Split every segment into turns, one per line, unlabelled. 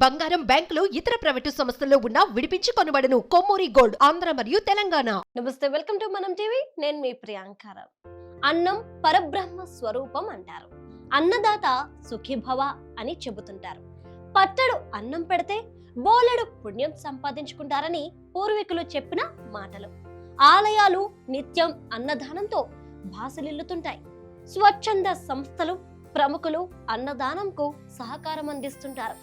బంగారం, బ్యాంకులు, ఇతర ప్రైవేటు సంస్థల్లో ఉన్న విడిపించి కొనబడను. కొమ్మూరి గోల్డ్, ఆంధ్ర మరియు తెలంగాణ.
నమస్తే, వెల్కమ్ టు మనం టీవీ. నేను మీ ప్రియాంకారావు. అన్నం పరబ్రహ్మ స్వరూపం అంటారు. అన్నదాత సుఖీభవ అని చెబుతుంటారు. పట్టడు అన్నం పెడితే బోలెడు పుణ్యం సంపాదించుకుంటారని పూర్వీకులు చెప్పిన మాటలు. ఆలయాలు నిత్యం అన్నదానంతో భాసలిల్లుతుంటాయి. స్వచ్ఛంద సంస్థలు, ప్రముఖులు అన్నదానంకు సహకారం అందిస్తుంటారు.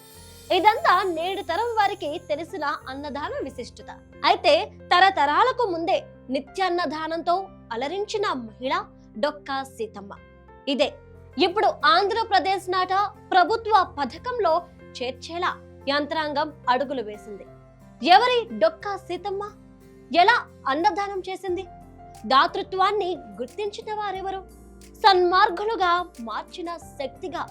ఇదంతా నేడు తరం వారికి తెలిసిన అన్నదాన విశిష్టత. అయితే తరతరాలకు ముందే నిత్యాన్నదానంతో అలరించిన మహిళ డొక్కా సీతమ్మ. ఇదే ఇప్పుడు ఆంధ్రప్రదేశ్ నాట ప్రభుత్వ పథకంలో చేర్చేలా యంత్రాంగం అడుగులు వేసింది. ఎవరి డొక్కా సీతమ్మ? ఎలా అన్నదానం చేసింది? దాతృత్వాన్ని గుర్తించిన వారెవరు? సన్మార్గులుగా మార్చిన శక్తిగా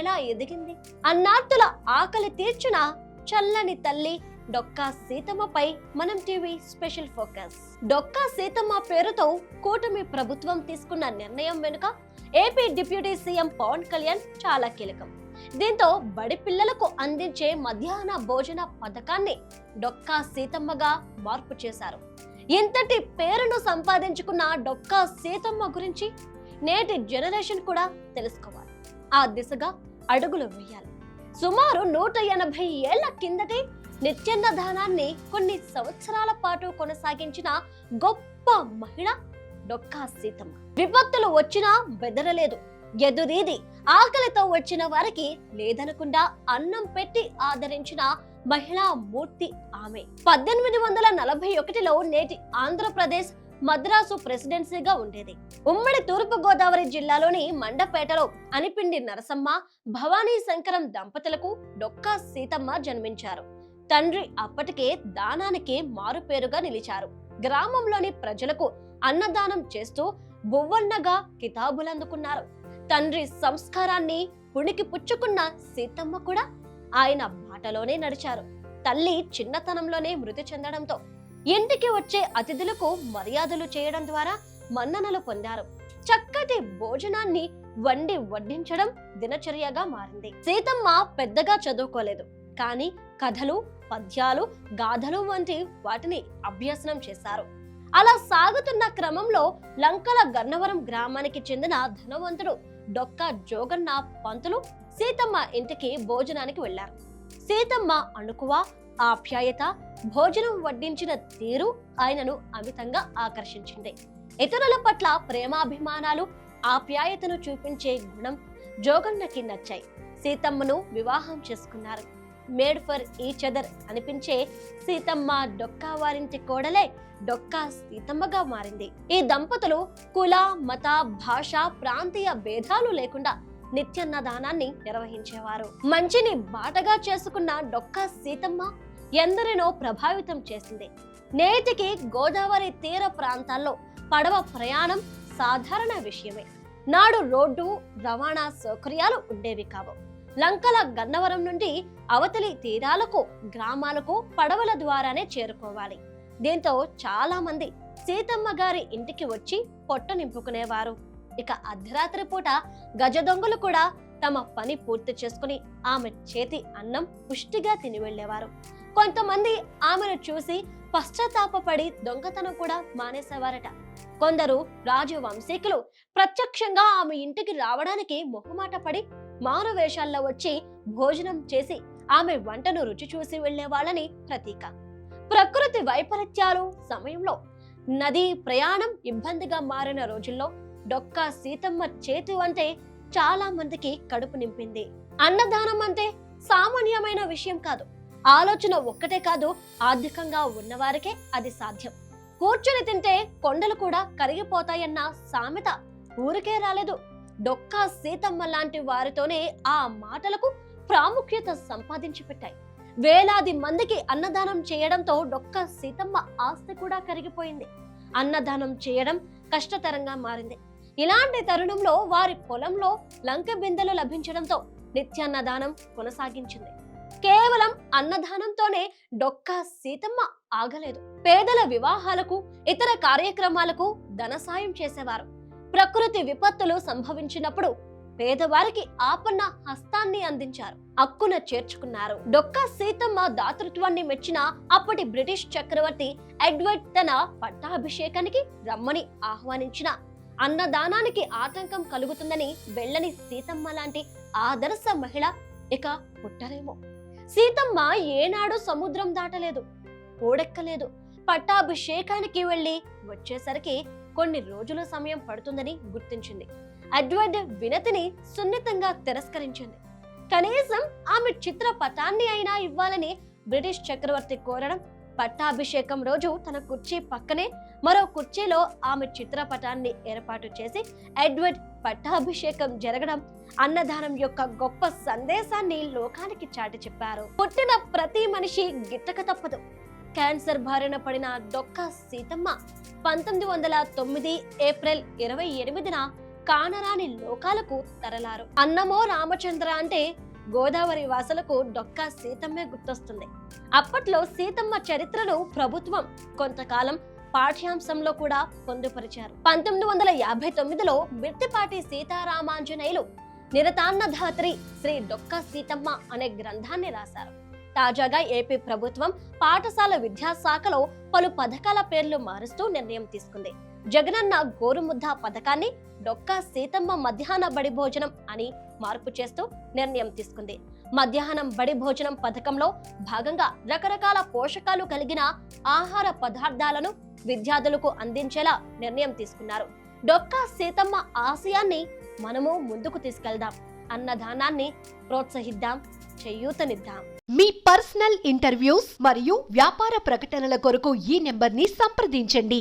ఎలా ఎదిగింది? అన్నార్తుల ఆకలి తీర్చిన చల్లని తల్లి డొక్కా సీతమ్మపై మనం TV special focus. Dokka Seethamma పేరుతో కూటమి ప్రభుత్వం తీసుకున్న నిర్ణయం వెనుక AP deputy CM Pawan Kalyan చాలా కీలకం. దీంతో బడి పిల్లలకు అందించే మధ్యాహ్న భోజన పథకాన్ని డొక్కా సీతమ్మగా మార్పు చేశారు. ఇంతటి పేరును సంపాదించుకున్న డొక్కా సీతమ్మ గురించి నేటి జనరేషన్ కూడా తెలుసుకోవాలి. ఆ దిశగా అడుగులు వేయాలి. సుమారు 180 ఏళ్ల కిందటే నిత్యాన్నదానాన్ని కొన్ని సంవత్సరాల పాటు కొనసాగించిన గొప్ప మహిళ డొక్కా సీతమ్మ. విపత్తులు వచ్చినా బెదరలేదు. ఎదురీది ఆకలితో వచ్చిన వారికి లేదనకుండా అన్నం పెట్టి ఆదరించిన మహిళా మూర్తి ఆమె. 1841లో నేటి ఆంధ్రప్రదేశ్ మద్రాసు ప్రెసిడెన్సీగా ఉండేది. ఉమ్మడి తూర్పు గోదావరి జిల్లాలోని మండపేటలో అనిపిండి నరసమ్మ, భవానీ శంకరం దంపతులకు డొక్కా సీతమ్మ జన్మించారు. తండ్రి అప్పటికే దానానికి మారుపేరుగా నిలిచారు. గ్రామంలోని ప్రజలకు అన్నదానం చేస్తూ బువ్వన్నగా కితాబులందుకున్నారు. తండ్రి సంస్కారాన్ని పుణికి పుచ్చుకున్న సీతమ్మ కూడా ఆయన బాటలోనే నడిచారు. తల్లి చిన్నతనంలోనే మృతి చెందడంతో ఇంటికి వచ్చే అతిథులకు మర్యాదలు చేయడం ద్వారా మన్ననలు పొందారు. చక్కటి భోజనాన్ని వండి వడ్డించడం దినచర్యగా మారింది. సీతమ్మ పెద్దగా చదువుకోలేదు, కానీ కథలు, పద్యాలు, గాథలు వంటి వాటిని అభ్యసనం చేశారు. అలా సాగుతున్న క్రమంలో లంకల గన్నవరం గ్రామానికి చెందిన ధనవంతుడు డొక్కా జోగన్న పంతులు సీతమ్మ ఇంటికి భోజనానికి వెళ్లారు. సీతమ్మ అణుకువ, ఆప్యాయత, భోజనం వడ్డించిన తీరు ఆయనను అమితంగా ఆకర్షించింది. ఇతరుల పట్ల ప్రేమాభిమానాలు, ఆప్యాయతను చూపించే గుణం జోగన్నకి నచ్చాయి. సీతమ్మను వివాహం చేసుకున్నారు. మేడ్ ఫర్ ఈచ్ అదర్ అనిపించే సీతమ్మ డొక్కా వారింటి కోడలే డొక్కా సీతమ్మగా మారింది. ఈ దంపతులు కుల, మత, భాష, ప్రాంతీయ భేదాలు లేకుండా నిత్యాన్నదానాన్ని నిర్వహించేవారు. మంచిని బాటగా చేసుకున్న డొక్కా సీతమ్మ ఎందరినో ప్రభావితం చేసింది. నేటికి గోదావరి తీర ప్రాంతాల్లో పడవ ప్రయాణం సాధారణ విషయమే. నాడు రోడ్డు రవాణా సౌకర్యాలు ఉండేవి కావు. లంకల గన్నవరం నుండి అవతలి తీరాలకు, గ్రామాలకు పడవల ద్వారానే చేరుకోవాలి. దీంతో చాలా మంది సీతమ్మ గారి ఇంటికి వచ్చి పొట్ట నింపుకునేవారు. ఇక అర్ధరాత్రి పూట గజ దొంగలు కూడా తమ పని పూర్తి చేసుకుని ఆమె చేతి అన్నం పుష్టిగా తిని వెళ్లేవారు. కొంతమంది ఆమెను చూసి పశ్చాత్తాపపడి దొంగతనం కూడా మానేసేవారట. కొందరు రాజవంశీకులు ప్రత్యక్షంగా ఆమె ఇంటికి రావడానికి మొహమాట పడి మారు వేషాల్లో వచ్చి భోజనం చేసి ఆమె వంటను రుచి చూసి వెళ్లేవాళ్ళని ప్రతీక. ప్రకృతి వైపరీత్యాలు సమయంలో నదీ ప్రయాణం ఇబ్బందిగా మారిన రోజుల్లో డొక్కా సీతమ్మ చేతి అంటే చాలా మందికి కడుపు నింపింది. అన్నదానం అంటే సామాన్యమైన విషయం కాదు. ఆలోచన ఒక్కటే కాదు, ఆర్థికంగా ఉన్నవారికే అది సాధ్యం. కూర్చుని తింటే కొండలు కూడా కరిగిపోతాయన్న సామెత ఊరికే రాలేదు. డొక్కా సీతమ్మ లాంటి వారితోనే ఆ మాటలకు ప్రాముఖ్యత సంపాదించి పెట్టాయి. వేలాది మందికి అన్నదానం చేయడంతో డొక్కా సీతమ్మ ఆస్తి కూడా కరిగిపోయింది. అన్నదానం చేయడం కష్టతరంగా మారింది. ఇలాంటి తరుణంలో వారి పొలంలో లంక బిందెలు లభించడంతో నిత్యాన్నదానం కొనసాగించింది. కేవలం అన్నదానంతోనే డొక్కా సీతమ్మ ఆగలేదు. పేదల వివాహాలకు, ఇతర కార్యక్రమాలకు ధన సాయం చేసేవారు. ప్రకృతి విపత్తులు సంభవించినప్పుడు పేదవారికి ఆపన్న హస్తాన్ని అందించారు, అక్కున చేర్చుకున్నారు. డొక్కా సీతమ్మ దాతృత్వాన్ని మెచ్చిన అప్పటి బ్రిటిష్ చక్రవర్తి ఎడ్వర్డ్ తన పట్టాభిషేకానికి రమ్మని ఆహ్వానించిన అన్నదానానికి ఆటంకం కలుగుతుందని వెళ్ళని సీతమ్మ లాంటి ఆదర్శ మహిళ ఇక పుట్టరేమో. సీతమ్మ ఏనాడు సముద్రం దాటలేదు, ఓడెక్కలేదు. పట్టాభిషేకానికి వెళ్ళి వచ్చేసరికి కొన్ని రోజుల సమయం పడుతుందని గుర్తించింది. ఎడ్వర్డ్ వినతిని సున్నితంగా తిరస్కరించింది. కనీసం ఆమె చిత్రపటాన్ని అయినా ఇవ్వాలని బ్రిటిష్ చక్రవర్తి కోరడం, పట్టాభిషేకం రోజు తన కుర్చీ పక్కనే మరో కుర్చీలో ఆమె చిత్రపటాన్ని ఏర్పాటు చేసి ఎడ్వర్డ్ పట్టాభిషేకం జరగడం అన్నదానం యొక్క గొప్ప సందేశాన్ని లోకానికి చాటి చెప్పారు. పుట్టిన ప్రతి మనిషి గిట్టక తప్పదు. క్యాన్సర్ బారిన పడిన డొక్కా సీతమ్మ 1909 ఏప్రిల్ 28న కానరాని లోకాలకు తరలారు. అన్నమో రామచంద్ర అంటే గోదావరి వాసులకు డొక్కా సీతమ్మే గుర్తొస్తుంది. అప్పట్లో సీతమ్మ చరిత్రను ప్రభుత్వం కొంతకాలం పాఠ్యాంశంలో కూడా పొందుపరిచారు. 1959లో మిర్తిపాటి సీతారామాంజనేయులు నిరతాన్నధాత్రి శ్రీ డొక్కా సీతమ్మ అనే గ్రంథాన్ని రాశారు. తాజాగా ఏపీ ప్రభుత్వం పాఠశాల విద్యాశాఖలో పలు పథకాల పేర్లు మారుస్తూ నిర్ణయం తీసుకుంది. జగనన్న గోరుముద్ద పథకాన్ని డొక్కా సీతమ్మ మధ్యాహ్న బడి భోజనం అని మార్పు చేస్తూ నిర్ణయం తీసుకుంది. మధ్యాహ్నం బడి భోజనం పథకంలో భాగంగా రకరకాల పోషకాలు కలిగిన ఆహార పదార్థాలను విద్యార్థులకు అందించేలా నిర్ణయం తీసుకున్నారు. డొక్కా సీతమ్మ ఆశయాన్ని మనము ముందుకు తీసుకెళ్దాం, అన్నదానాన్ని ప్రోత్సహిద్దాం, చేయూతనిద్దాం.
మీ పర్సనల్ ఇంటర్వ్యూస్ మరియు వ్యాపార ప్రకటనల కొరకు ఈ నెంబర్ని సంప్రదించండి.